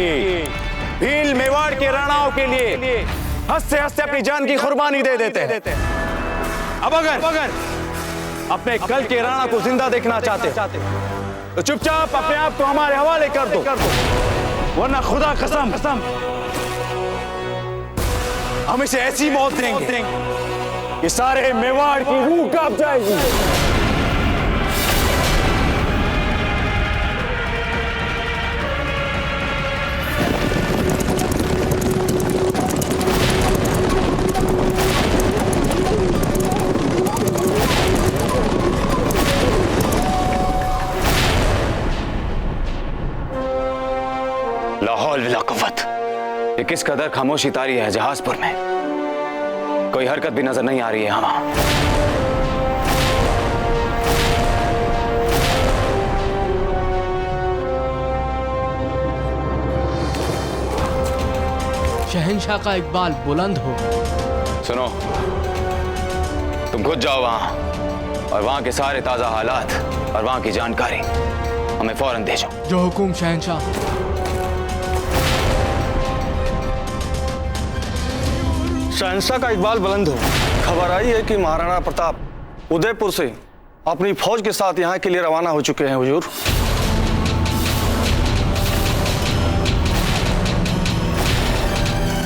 M: भील मेवाड़ के राणाओं के लिए हंसते हंसते अपनी जान की कुर्बानी दे देते हैं। अब अगर अपने कल के राणा को जिंदा देखना चाहते तो चुपचाप अपने आप को हमारे हवाले कर दो, वरना खुदा कसम हम इसे ऐसी मौत देंगे कि सारे मेवाड़ की रूह कांप जाएगी। लाहौल विला कुव्वत, ये किस कदर खामोशी तारी है जहाजपुर में, कोई हरकत भी नजर नहीं आ रही है वहां।
R: शहंशाह का इकबाल बुलंद हो।
M: सुनो, तुम खुद जाओ वहां और वहां के सारे ताजा हालात और वहां की जानकारी हमें फौरन भेजो।
R: जो हुकुम शहंशाह।
G: शहंशाह का इकबाल बुलंद हो। खबर आई है कि महाराणा प्रताप उदयपुर से अपनी फौज के साथ यहाँ के लिए रवाना हो चुके हैं हुजूर।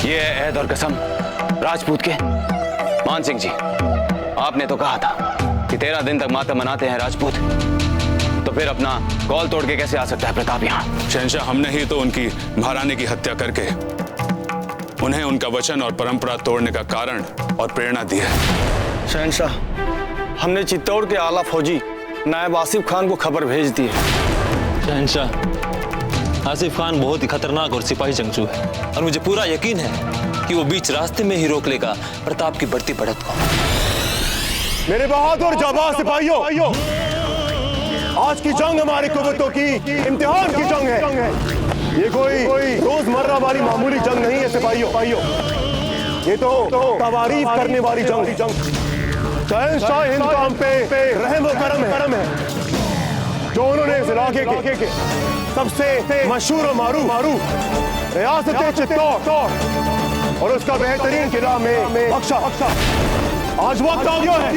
M: ये है अहद और कसम राजपूत के। मान सिंह जी, आपने तो कहा था कि 13 दिन तक मातम मनाते हैं राजपूत, तो फिर अपना कौल तोड़ के कैसे आ सकता है प्रताप यहाँ?
L: शहंशाह, हमने ही तो उनकी महारानी की हत्या करके उन्हें उनका वचन और परंपरा तोड़ने का कारण और प्रेरणा दी है।
G: शहंशाह, हमने चित्तौड़ के आला फौजी नायब आसिफ खान को खबर भेज दी है।
K: शहंशाह, आसिफ खान बहुत ही खतरनाक और सिपाही जंगजू है, और मुझे पूरा यकीन है कि वो बीच रास्ते में ही रोक लेगा प्रताप की बढ़ती बढ़त को।
S: मेरे बहादुर जाबाज सिपाहियों, आज की जंग हमारी कुव्वतों की इम्तिहान की जंग है। ये कोई रोजमर्रा वाली मामूली जंग नहीं है सिपाहियों, ये तो तवारीफ करने वाली जंग। शहंशाह हिंद का हम पे रहम और करम है, जो उन्होंने इस इलाके के सबसे मशहूर और मारूफ रियासत चित्तौड़ और उसका बेहतरीन किला में बख्शा। आज वक्त आ गया है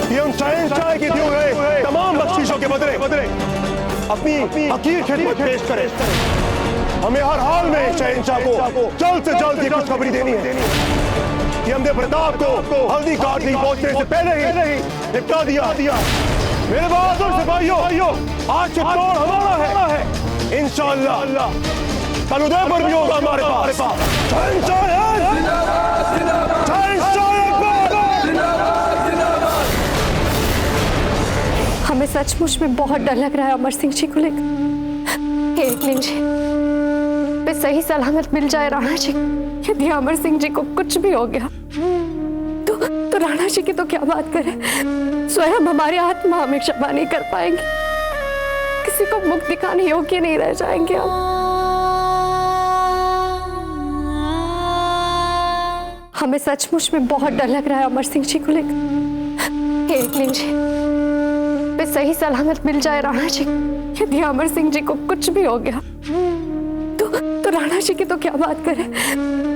S: कि हम शहंशाह के दिए हुए तमाम बख्शीशों के बदले अपनी हकीर खिदमत पेश करें। हमें हर हाल में शहंशाह को जल्द से जल्द ये खुशखबरी देनी है कि हमने प्रताप को हल्दी घाटी पहुंचने से पहले ही निपटा दिया। मेरे बहादुर सिपाहियों, आज चित्तौड़ हमारा है। इंशाअल्लाह कल उदयपुर भी होगा हमारे पास।
C: हमें सचमुच में बहुत डर लग रहा है अमर सिंह जी को लेकर। एक दिन जी पे सही सलामत मिल जाए राणा जी, यदि अमर सिंह जी को कुछ भी हो गया तो राणा जी की तो क्या बात करें, स्वयं हमारी आत्मा हमें क्षमा नहीं कर पाएंगे, किसी को मुख दिखाने योग्य नहीं रह जाएंगे हम। हमें सचमुच में बहुत डर लग रहा है अमर सिंह जी को लेकर। एक दिन जी पे सही सलामत मिल जाए राणा जी, यदि अमर सिंह जी को कुछ भी हो गया तो राणा जी की तो क्या बात करें,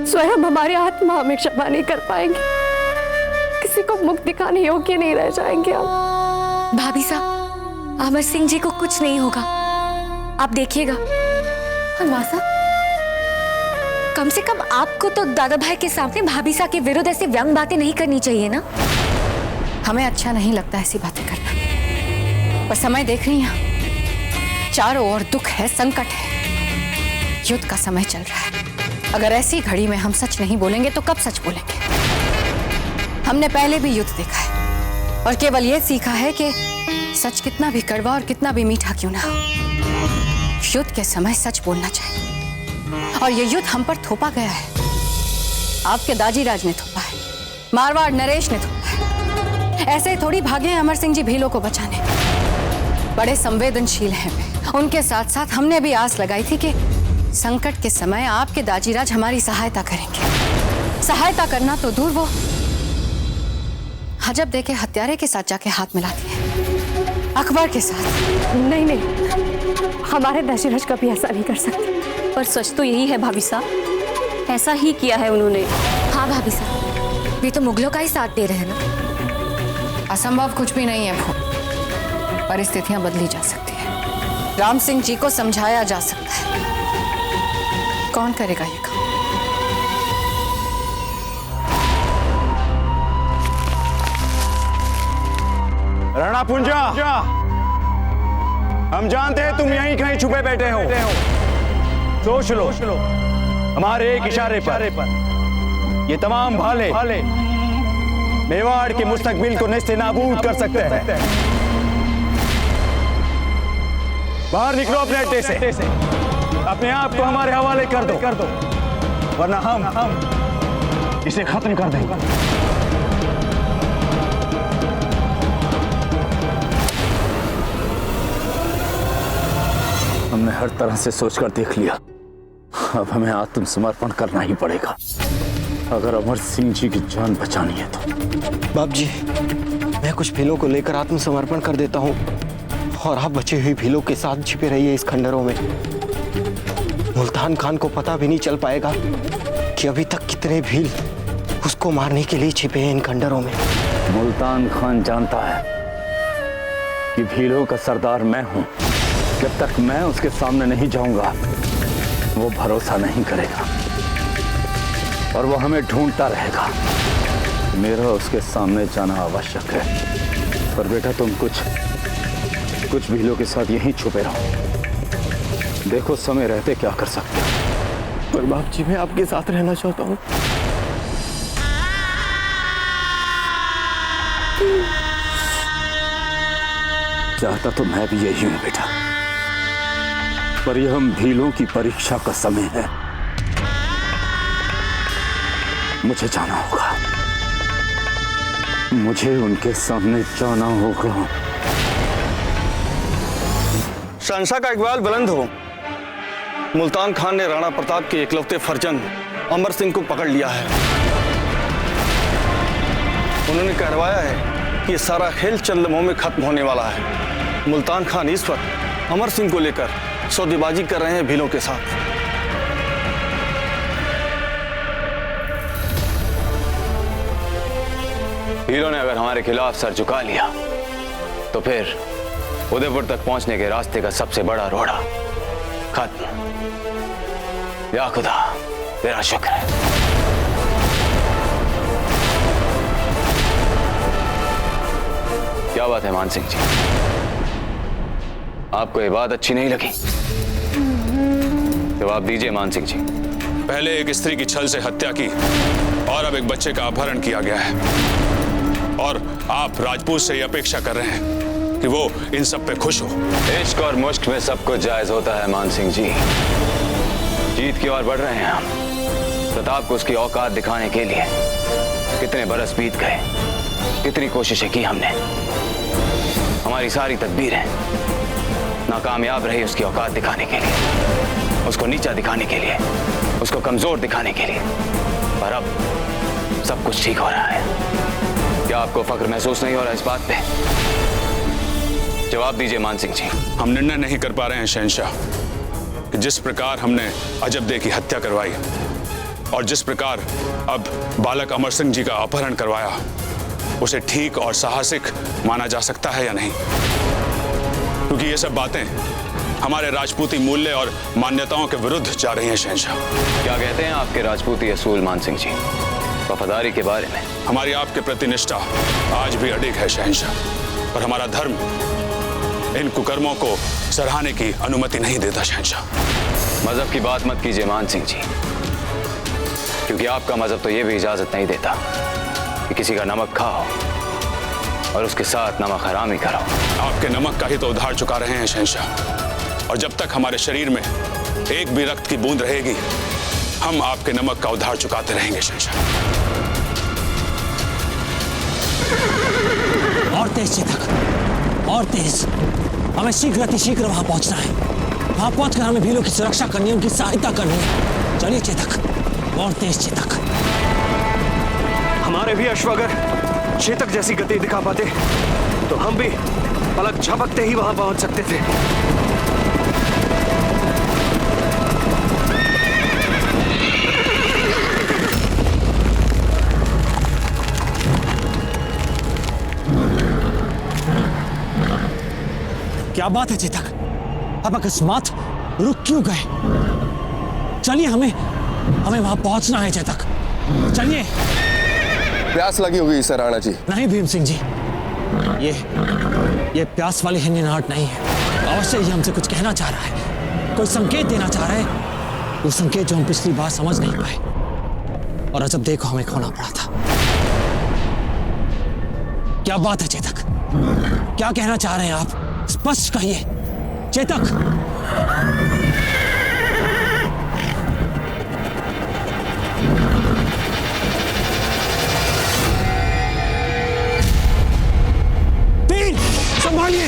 C: स्वयं हमारी आत्मा हमें क्षमा नहीं कर पाएंगे, किसी किसी को मुख दिखाने योग्य नहीं रह जाएंगे आप।
T: भाभी साहब, अमर सिंह जी को कुछ नहीं होगा, आप देखिएगा। और माँ साहब, कम से कम आपको तो दादा भाई के सामने भाभी साहब के विरुद्ध ऐसी व्यंग बातें नहीं करनी चाहिए ना।
P: हमें अच्छा नहीं लगता ऐसी बातें करना, पर समय देख रही हैं, चारों ओर दुख है, संकट है, युद्ध का समय चल रहा है। अगर ऐसी घड़ी में हम सच नहीं बोलेंगे तो कब सच बोलेंगे? हमने पहले भी युद्ध देखा है और केवल ये सीखा है कि सच कितना भी कड़वा और कितना भी मीठा क्यों ना हो, युद्ध के समय सच बोलना चाहिए। और ये युद्ध हम पर थोपा गया है, आपके दाजीराज ने थोपा है, मारवाड़ नरेश ने थोपा है। ऐसे ही थोड़ी भागे हैं अमर सिंह जी भीलों को बचाने, बड़े संवेदनशील हैं वे। उनके साथ साथ हमने भी आस लगाई थी कि संकट के समय आपके दाजीराज हमारी सहायता करेंगे। सहायता करना तो दूर, वो हजब देके हत्यारे के साथ जाके हाथ मिलाती है, अकबर के साथ।
C: नहीं नहीं, हमारे दाजीराज कभी ऐसा नहीं कर सकते।
T: पर सच तो यही है भाभी साहब, ऐसा ही किया है उन्होंने। हाँ भाभी साहब, वे तो मुगलों का ही साथ दे रहे हैं ना।
P: असंभव कुछ भी नहीं है, परिस्थितियां बदली जा सकती है, राम सिंह जी को समझाया जा सकता है। कौन करेगा ये काम?
F: राणा पुंजा, हम जानते हैं तुम यहीं कहीं छुपे बैठे हो। सोच लो, हमारे एक इशारे पर ये तमाम भाले मेवाड़ के मुस्तकबिल को नेस्ते नाबूद कर सकते हैं। बाहर निकलो अपने अड्डे से, अपने आप को हमारे हवाले कर दो, वरना हम इसे खत्म कर देंगे। हमने हर तरह से सोचकर देख लिया, अब हमें आत्मसमर्पण करना ही पड़ेगा अगर अमर सिंह जी की जान बचानी है तो।
A: बाप जी, मैं कुछ भीलों को लेकर आत्मसमर्पण कर देता हूँ और आप बची हुई भीलों के साथ छिपे रहिए इस खंडरों में। मुल्तान खान को पता भी नहीं चल पाएगा कि अभी तक कितने भील उसको मारने के लिए छिपे हैं इन खंडरों में।
F: मुल्तान खान जानता है कि भीलों का सरदार मैं हूं। जब तक मैं उसके सामने नहीं जाऊंगा वो भरोसा नहीं करेगा और वो हमें ढूंढता रहेगा। मेरा उसके सामने जाना आवश्यक है। पर बेटा, तुम कुछ भीलों के साथ यहीं छुपे रहो, देखो समय रहते क्या कर सकते हो।
A: पर बाप जी, मैं आपके साथ रहना चाहता हूँ।
F: चाहता तो मैं भी यही हूं बेटा, पर यह हम भीलों की परीक्षा का समय है। मुझे जाना होगा, मुझे उनके सामने जाना होगा।
G: शहंशाह का इकबाल बुलंद हो। मुल्तान खान ने राणा प्रताप के एकलौते फर्जंद अमर सिंह को पकड़ लिया है। उन्होंने कहवाया है कि सारा खेल चंद लम्हों में खत्म होने वाला है। मुल्तान खान इस वक्त अमर सिंह को लेकर सौदेबाजी कर रहे हैं भीलों के साथ।
M: भीलों ने अगर हमारे खिलाफ सर झुका लिया तो फिर उदयपुर तक पहुंचने के रास्ते का सबसे बड़ा रोड़ा खत्म। या खुदा, तेरा शुक्र है। क्या बात है मान सिंह जी, आपको ये बात अच्छी नहीं लगी? जवाब दीजिए मान सिंह जी।
L: पहले एक स्त्री की छल से हत्या की और अब एक बच्चे का अपहरण किया गया है, और आप राजपूत से ये अपेक्षा कर रहे हैं कि वो इन सब पे खुश हो।
M: इश्क और मुश्क में सब कुछ जायज होता है मान सिंह जी। जीत की ओर बढ़ रहे हैं हम। प्रताप को उसकी औकात दिखाने के लिए कितने बरस बीत गए, कितनी कोशिशें की हमने। हमारी सारी तदबीरें नाकामयाब रही उसकी औकात दिखाने के लिए, उसको नीचा दिखाने के लिए, उसको कमजोर दिखाने के लिए। पर अब सब कुछ ठीक हो रहा है। क्या आपको फख्र महसूस नहीं हो रहा इस बात पे? जवाब दीजिए मान सिंह जी।
L: हम निर्णय नहीं कर पा रहे हैं शहंशाह कि जिस प्रकार हमने अजबदे की हत्या करवाई और जिस प्रकार अब बालक अमर सिंह जी का अपहरण करवाया, उसे ठीक और साहसिक माना जा सकता है या नहीं, क्योंकि ये सब बातें हमारे राजपूती मूल्य और मान्यताओं के विरुद्ध जा रही हैं शहंशाह।
M: क्या कहते हैं आपके राजपूती असूल मान सिंह जी वफादारी के बारे में?
L: हमारी आपके प्रति निष्ठा आज भी अडिग है शहंशाह, और हमारा धर्म इन कुकर्मों को सराहने की अनुमति नहीं देता शहंशाह।
M: मजहब की बात मत कीजिए मान सिंह जी, क्योंकि आपका मजहब तो ये भी इजाजत नहीं देता कि किसी का नमक खाओ और उसके साथ नमक हरामी करो।
L: आपके नमक का ही तो उधार चुका रहे हैं शहंशाह, और जब तक हमारे शरीर में एक भी रक्त की बूंद रहेगी हम आपके नमक का उधार चुकाते रहेंगे शहंशाह।
U: और तेज चेतक, और तेज। हमें शीघ्र अतिशीघ्र वहां पहुंचना है। वहां पहुंचकर हमें भीलों की सुरक्षा करनी है, उनकी सहायता करनी है। चलिए चेतक, और तेज चेतक।
G: हमारे भी अश्व अगर चेतक जैसी गति दिखा पाते तो हम भी पलक झपकते ही वहां पहुंच सकते थे।
U: क्या बात है चेतक, अब अकस्मात रुक क्यों गए? चलिए, हमें वहां पहुंचना है चेतक, चलिए।
S: प्यास लगी होगी सर राणा जी।
U: नहीं भीम सिंह जी, ये प्यास वाली हिन्नहाट नहीं है। अवश्य ही हमसे कुछ कहना चाह रहा है, कोई संकेत देना चाह रहा है। वो संकेत जो हम पिछली बार समझ नहीं पाए और अजब देखो हमें खोना पड़ा था। क्या बात है चेतक, क्या कहना चाह रहे हैं आप? स्पष्ट कहिए चेतक। तीन संभालिए।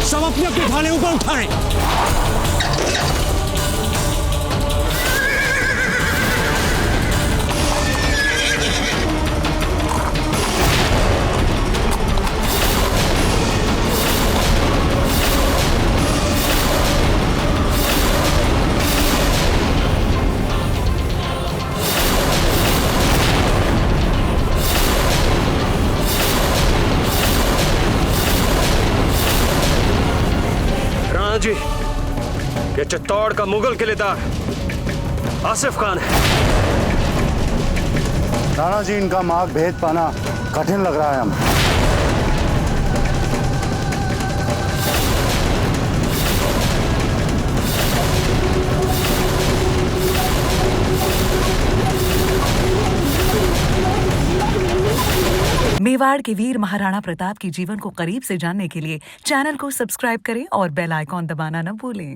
U: सब अपने अपने ढाले ऊपर उठाएं।
G: जी, ये चित्तौड़ का मुगल किलेदार आसिफ खान है।
N: राणा जी, इनका मार्ग भेद पाना कठिन लग रहा है हमें।
V: मेवाड़ के वीर महाराणा प्रताप के जीवन को करीब से जानने के लिए चैनल को सब्सक्राइब करें और बेल आइकॉन दबाना न भूलें।